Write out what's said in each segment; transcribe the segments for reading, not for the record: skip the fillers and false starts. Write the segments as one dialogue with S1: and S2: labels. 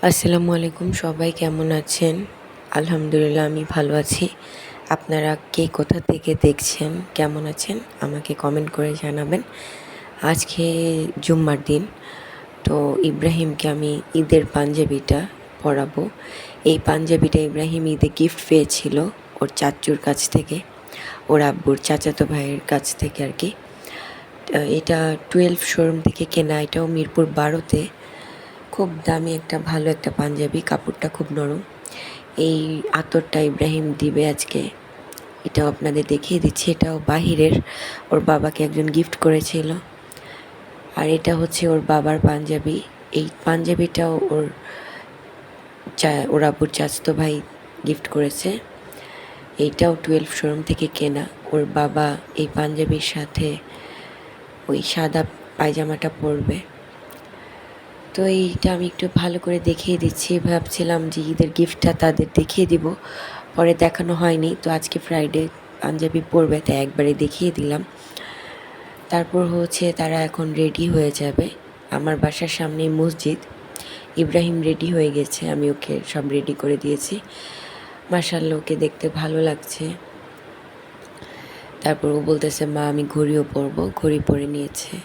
S1: আসসালামু আলাইকুম, সবাই কেমন আছেন? আলহামদুলিল্লাহ আমি ভালো আছি। আপনারা কে কোথা থেকে দেখছেন, কেমন আছেন আমাকে কমেন্ট করে জানাবেন। আজকে জুম্মার দিন, তো ইব্রাহিমকে আমি ঈদের পাঞ্জাবিটা পরাবো। এই পাঞ্জাবিটা ইব্রাহিম ঈদে গিফট পেয়েছিল ওর চাচ্চুর কাছ থেকে, ওর আব্বুর চাচাতো ভাইয়ের কাছ থেকে আর কি। এটা 12 শোরুম থেকে কেনা, এটাও মিরপুর 12-তে। খুব দামি একটা ভালো একটা পাঞ্জাবি, কাপড়টা খুব নরম। এই আতরটা ইব্রাহিম দিবে আজকে, এটাও আপনাদের দেখিয়ে দিচ্ছি। এটাও বাহিরের, ওর বাবাকে একজন গিফট করেছিল। আর এটা হচ্ছে ওর বাবার পাঞ্জাবি। এই পাঞ্জাবিটাও ওর আব্বুর চাচাতো ভাই গিফট করেছে। এইটাও 12 শোরুম থেকে কেনা। ওর বাবা এই পাঞ্জাবির সাথে ওই সাদা পায়জামাটা পরবে। তো এইটা আমি একটু ভালো করে দেখিয়ে দিচ্ছি। ভাবছিলাম যে ঈদের গিফটটা তাদের দেখিয়ে দিব, পরে দেখানো হয়নি। তো আজকে ফ্রাইডে পাঞ্জাবি পরবে, তাই একবারে দেখিয়ে দিলাম। তারপর হচ্ছে তারা এখন রেডি হয়ে যাবে। আমার বাসার সামনেই মসজিদ। ইব্রাহিম রেডি হয়ে গেছে, আমি ওকে সব রেডি করে দিয়েছি। মাশাআল্লাহ, ওকে দেখতে ভালো লাগছে। তারপর ও বলতেছে, মা আমি ঘড়িও পরবো। ঘড়ি পরে নিয়েছে।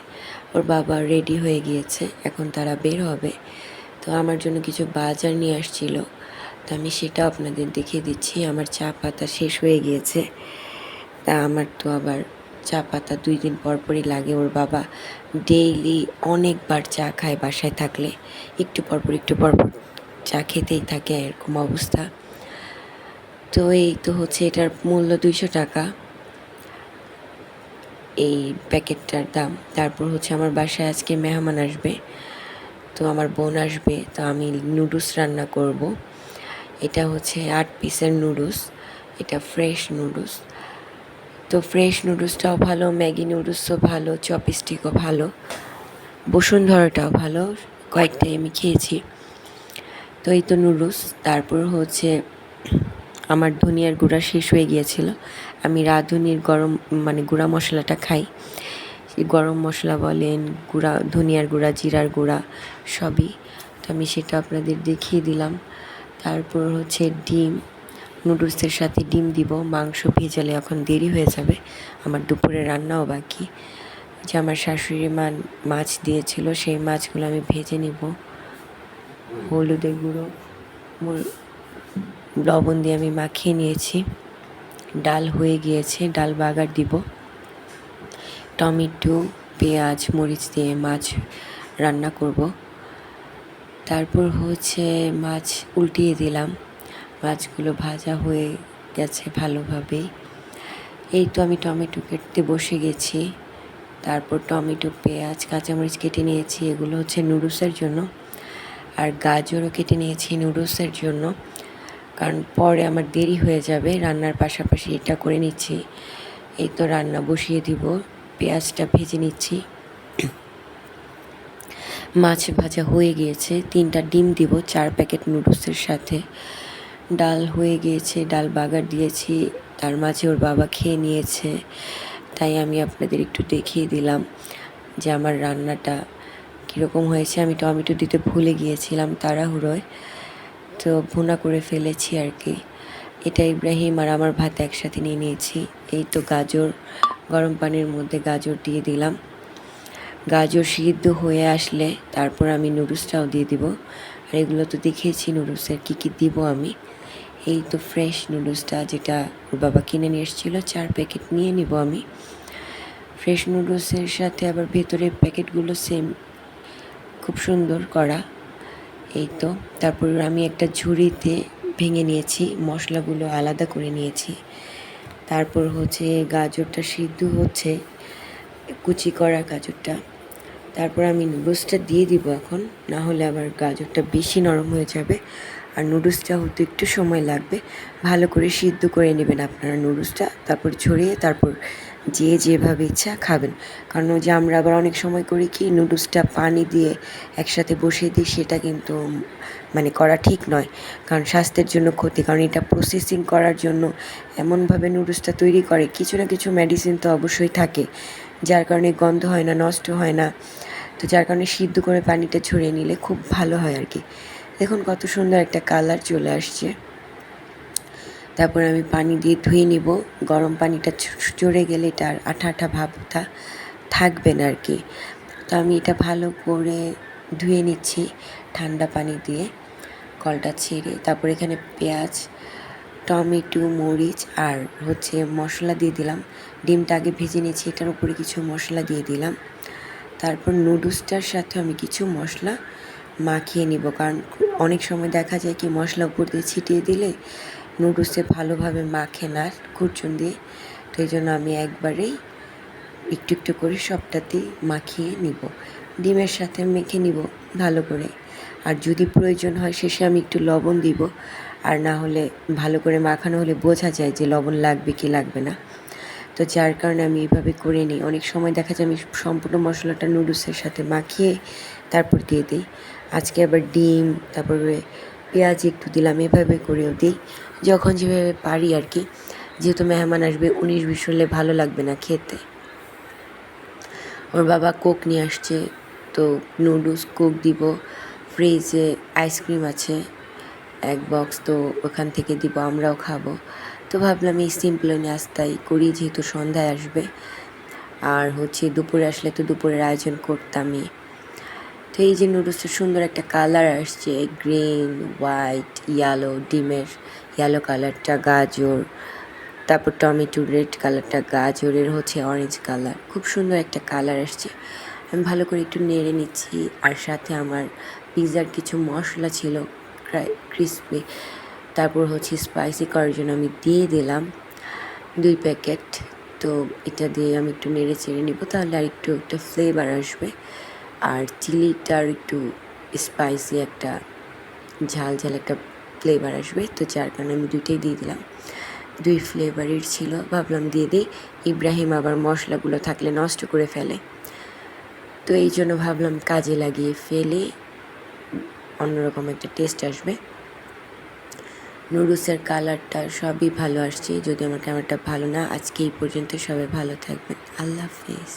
S1: ওর বাবা রেডি হয়ে গিয়েছে, এখন তারা বের হবে। তো আমার জন্য কিছু বাজার নিয়ে আসছিল, তো আমি সেটাও আপনাদের দেখিয়ে দিচ্ছি। আমার চা পাতা শেষ হয়ে গিয়েছে, তা আমার তো আবার চা পাতা 2 দিন পর পরই লাগে। ওর বাবা ডেইলি অনেকবার চা খায় বাসায় থাকলে, একটু পরপর চা খেতেই থাকে, এরকম অবস্থা। তো এই তো হচ্ছে, এটার মূল্য 200 টাকা এই প্যাকেটটার দাম। তারপর হচ্ছে আমার বাসায় আজকে মেহমান আসবে, তো আমার বোন আসবে, তো আমি নুডলস রান্না করব। এটা হচ্ছে 8 পিসের নুডলস, এটা ফ্রেশ নুডলস। তো ফ্রেশ নুডলসটাও ভালো, ম্যাগি নুডলসও ভালো, চপস্টিকও ভালো, বসুন্ধরাটাও ভালো, কয়েকটাই আমি খেয়েছি। তো এই তো নুডলস। তারপর হচ্ছে আমার ধনিয়ার গুঁড়া শেষ হয়ে গিয়েছিল। আমি রাঁধুনির গুঁড়া মশলাটা খাই। গরম মশলা বলেন, ধনিয়ার গুঁড়া, জিরার গুঁড়া সবই। তো আমি সেটা আপনাদের দেখিয়ে দিলাম। তারপর হচ্ছে ডিম, নুডলসের সাথে ডিম দিব। মাংস ভেজালে এখন দেরি হয়ে যাবে, আমার দুপুরে রান্নাও বাকি। যে আমার শাশুড়ি মাছ দিয়েছিল, সেই মাছগুলো আমি ভেজে নিব। হলুদের গুঁড়ো, লবণ দিয়ে আমি মাখিয়ে নিয়েছি। ডাল হয়ে গিয়েছে, ডাল বাগার দিব। টমেটো, পেঁয়াজ, মরিচ দিয়ে মাছ রান্না করব। তারপর হচ্ছে মাছ উল্টিয়ে দিলাম, মাছগুলো ভাজা হয়ে গেছে ভালোভাবেই। এই তো আমি টমেটো কেটে বসে গেছি। তারপর টমেটো, পেঁয়াজ, কাঁচামরিচ কেটে নিয়েছি, এগুলো হচ্ছে নুডলসের জন্য। আর গাজরও কেটে নিয়েছি নুডলসের জন্য, কারণ পরে আমার দেরি হয়ে যাবে। রান্নার পাশাপাশি এটা করে নিচ্ছি। এই তো রান্না বসিয়ে দিব, পেঁয়াজটা ভেজে নিচ্ছি। মাছ ভাজা হয়ে গিয়েছে, 3টা ডিম দিব 4 প্যাকেট নুডলসের সাথে। ডাল হয়ে গিয়েছে, ডাল বাগার দিয়েছি, তার মাঝে ওর বাবা খেয়ে নিয়েছে, তাই আমি আপনাদের একটু দেখিয়ে দিলাম যে আমার রান্নাটা কীরকম হয়েছে। আমি টমেটো দিতে ভুলে গিয়েছিলাম তাড়াহুড়োয়, তো ভুনা করে ফেলেছি আর কি। এটা ইব্রাহিম আর আমার ভাত একসাথে নিয়ে নিয়েছি। এই তো গাজর, গরম পানির মধ্যে গাজর দিয়ে দিলাম। গাজর সিদ্ধ হয়ে আসলে তারপর আমি নুডলসটাও দিয়ে দিব। আর এগুলো তো দেখিয়েছি নুডলসের কী কী দিব আমি। এই তো ফ্রেশ নুডলসটা, যেটা ওর বাবা কিনে নিয়ে এসেছিলো, 4 প্যাকেট নিয়ে নিব আমি। ফ্রেশ নুডলসের সাথে আবার ভেতরের প্যাকেটগুলো সেম, খুব সুন্দর করা। এই তো তারপর আমি একটা ঝুড়িতে ভেঙে নিয়েছি, মশলাগুলো আলাদা করে নিয়েছি। তারপর হচ্ছে গাজরটা সিদ্ধ হচ্ছে, কুচি করা গাজরটা। তারপর আমি নুডলসটা দিয়ে দিব এখন, না হলে আবার গাজরটা বেশি নরম হয়ে যাবে। আর নুডলসটা হতে একটু সময় লাগবে, ভালো করে সিদ্ধ করে নেবেন আপনারা নুডলসটা। তারপর ছড়িয়ে তারপর যেভাবে ইচ্ছা খাবেন। কারণ ওই যে আমরা আবার অনেক সময় করি কি, নুডলসটা পানি দিয়ে একসাথে বসিয়ে দিই, সেটা কিন্তু করা ঠিক নয়, কারণ স্বাস্থ্যের জন্য ক্ষতি। কারণ এটা প্রসেসিং করার জন্য এমনভাবে নুডলসটা তৈরি করে, কিছু না কিছু মেডিসিন তো অবশ্যই থাকে, যার কারণে গন্ধ হয় না, নষ্ট হয় না। তো যার কারণে সিদ্ধ করে পানিটা ছড়িয়ে নিলে খুব ভালো হয় আর কি। দেখুন কত সুন্দর একটা কালার চলে আসছে। তারপর আমি পানি দিয়ে ধুয়ে নিব। গরম পানিটা চড়ে গেলে এটা আর আঠা আঠা ভাবটা থাকবে না আর কি। তো আমি এটা ভালো করে ধুয়ে নিচ্ছি ঠান্ডা পানি দিয়ে, কলটা ছেড়ে। তারপর এখানে পেঁয়াজ, টমেটো, মরিচ আর হচ্ছে মশলা দিয়ে দিলাম। ডিমটা আগে ভেজে নিয়েছি, এটার উপরে কিছু মশলা দিয়ে দিলাম। তারপর নুডলসটার সাথে আমি কিছু মশলা মাখিয়ে নিব, কারণ অনেক সময় দেখা যায় কি মশলা উপর দিয়ে ছিটিয়ে দিলে নুডলসে ভালোভাবে মাখে না খুরচুন দিয়ে। তো এই জন্য আমি একবারেই একটু একটু করে সবটাতেই মাখিয়ে নিব, ডিমের সাথে মেখে নিব ভালো করে। আর যদি প্রয়োজন হয় শেষে আমি একটু লবণ দিব, আর না হলে ভালো করে মাখানো হলে বোঝা যায় যে লবণ লাগবে কি লাগবে না। তো যার কারণে আমি এইভাবে করে নিই। অনেক সময় দেখা যায় আমি সম্পূর্ণ মশলাটা নুডলসের সাথে মাখিয়ে তারপর দিয়ে দিই। আজকে আবার ডিম, তারপরে পেঁয়াজ একটু দিলাম, এভাবে করেও দিই যখন যেভাবে পারি আর কি। যেহেতু মেহমান আসবে, 19-20 হলে ভালো লাগবে না খেতে। ওর বাবা কোক নিয়ে আসছে, তো নুডলস কোক দিব। ফ্রিজে আইসক্রিম আছে 1 বক্স, তো ওখান থেকে দিব, আমরাও খাবো। তো ভাবলাম এই সিম্পল নাস্তাই করি, যেহেতু সন্ধ্যায় আসবে। আর হচ্ছে দুপুরে আসলে তো দুপুরের আয়োজন করতামই। তো এই যে নুডলসের সুন্দর একটা কালার আসছে, গ্রিন, হোয়াইট, ইয়েলো, ডিমের ইয়েলো কালারটা, গাজর, তারপর টমেটো রেড কালারটা, গাজরের হচ্ছে অরেঞ্জ কালার, খুব সুন্দর একটা কালার আসছে। আমি ভালো করে একটু নেড়ে নিচ্ছি। আর সাথে আমার পিৎজার কিছু মশলা ছিল ক্রিসপি, তারপর হচ্ছে স্পাইসি করার জন্য আমি দিয়ে দিলাম 2 প্যাকেট। তো এটা দিয়ে আমি একটু নেড়ে চেড়ে নিব, তাহলে আর একটু একটা ফ্লেভার আসবে। আর চিলিটার একটু স্পাইসি একটা ঝাল ঝাল একটা ফ্লেভার আসবে, তো যার কারণে আমি 2টাই দিয়ে দিলাম। 2 ফ্লেভারের ছিল, ভাবলাম দিয়ে দিই। ইব্রাহিম আবার মশলাগুলো থাকলে নষ্ট করে ফেলে, তো এই জন্য ভাবলাম কাজে লাগিয়ে ফেলে, অন্যরকম একটা টেস্ট আসবে। নুডলসের কালারটা সবই ভালো আসছে, যদি আমার ক্যামেরাটা ভালো না। আজকে এই পর্যন্ত, সবাই ভালো থাকবেন, আল্লাহ হাফিজ।